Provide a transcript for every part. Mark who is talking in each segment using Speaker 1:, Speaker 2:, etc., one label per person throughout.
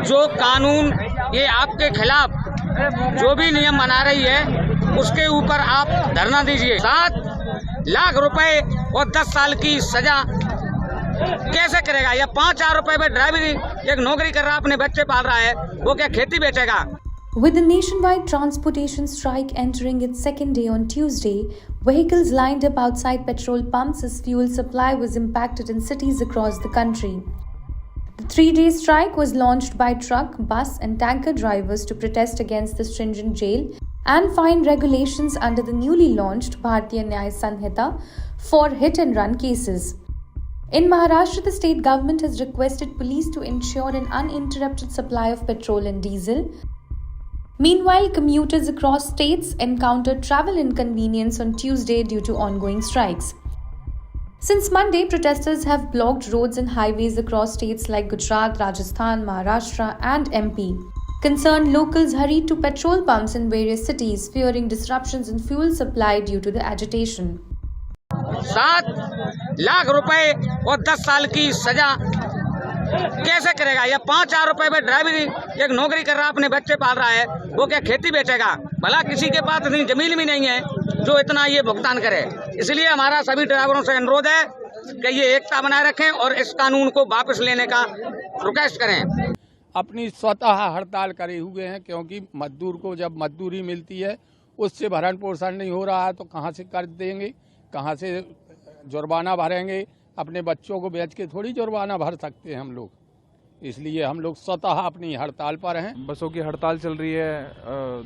Speaker 1: जो कानून ये आपके खिलाफ जो भी नियम बना रही है उसके ऊपर आप धरना दीजिए। 7 लाख रुपए और 10 साल की सजा कैसे करेगा? या 5,000 रुपए में ड्राइवरी एक नौकरी कर रहा अपने बच्चे पाल रहा है, वो क्या खेती बेचेगा?
Speaker 2: With the nationwide transportation strike entering its second day on Tuesday, vehicles lined up outside petrol pumps as fuel supply was impacted in cities across the country. The 3-day strike was launched by truck, bus and tanker drivers to protest against the stringent jail and fine regulations under the newly launched Bharatiya Nyaya Sanhita for hit-and-run cases. In Maharashtra, the state government has requested police to ensure an uninterrupted supply of petrol and diesel. Meanwhile, commuters across states encountered travel inconvenience on Tuesday due to ongoing strikes. Since Monday, protesters have blocked roads and highways across states like Gujarat, Rajasthan, Maharashtra, and MP. Concerned locals hurried to petrol pumps in various cities, fearing disruptions in fuel supply due to the agitation.
Speaker 1: 7 lakh रुपए और 10 साल की सजा कैसे करेगा? या 5,000 रुपए में ड्राइवरी एक नौकरी कर रहा अपने बच्चे पाल रहा है, वो क्या खेती बेचेगा? भला किसी के पास इतनी जमीन भी नहीं है जो इतना ये भुगतान करे। इसलिए हमारा सभी ड्राइवरों से अनुरोध है कि ये एकता बनाए रखें और इस कानून को वापस लेने का रिक्वेस्ट करें।
Speaker 3: अपनी स्वतः हड़ताल करे हुए हैं, क्योंकि मजदूर को जब मजदूरी मिलती है उससे भरण पोषण नहीं हो रहा है तो कहाँ से कर देंगे, कहाँ से जुर्माना भरेंगे? अपने बच्चों को बेच के थोड़ी जुर्माना भर सकते हैं हम लोग। इसलिए हम लोग स्वतः अपनी हड़ताल पर हैं।
Speaker 4: बसों की हड़ताल चल रही है,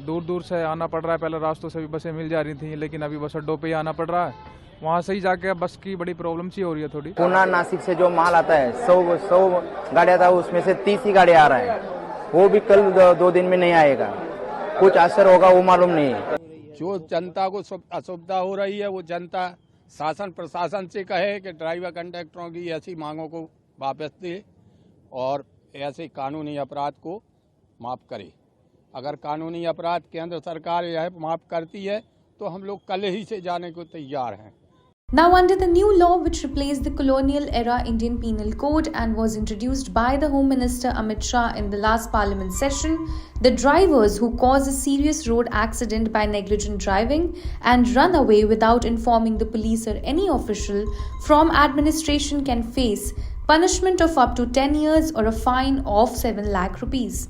Speaker 4: दूर दूर से आना पड़ रहा है। पहले रास्तों से भी बसें मिल जा रही थी, लेकिन अभी बस अड्डों पे ही आना पड़ रहा है। वहाँ से ही जाके बस की बड़ी प्रॉब्लम सी हो रही है थोड़ी।
Speaker 5: पूना नासिक से जो माल आता है 100 गाड़ियाँ था, उसमें से 30 ही गाड़ियाँ आ रहा है। वो भी कल 2 दिन में नहीं आएगा। कुछ असर होगा वो मालूम नहीं है।
Speaker 3: जो जनता को असुविधा हो रही है वो जनता शासन प्रशासन से कहे कि ड्राइवर कंडक्टरों की ऐसी मांगों को वापस दे और ऐसे कानूनी अपराध को माफ़ करे। अगर कानूनी अपराध केंद्र सरकार यह माफ़ करती है तो हम लोग कल ही से जाने को तैयार हैं।
Speaker 2: Now, under the new law which replaced the colonial-era Indian Penal Code and was introduced by the Home Minister Amit Shah in the last Parliament session, the drivers who cause a serious road accident by negligent driving and run away without informing the police or any official from administration can face punishment of up to 10 years or a fine of 7 lakh rupees.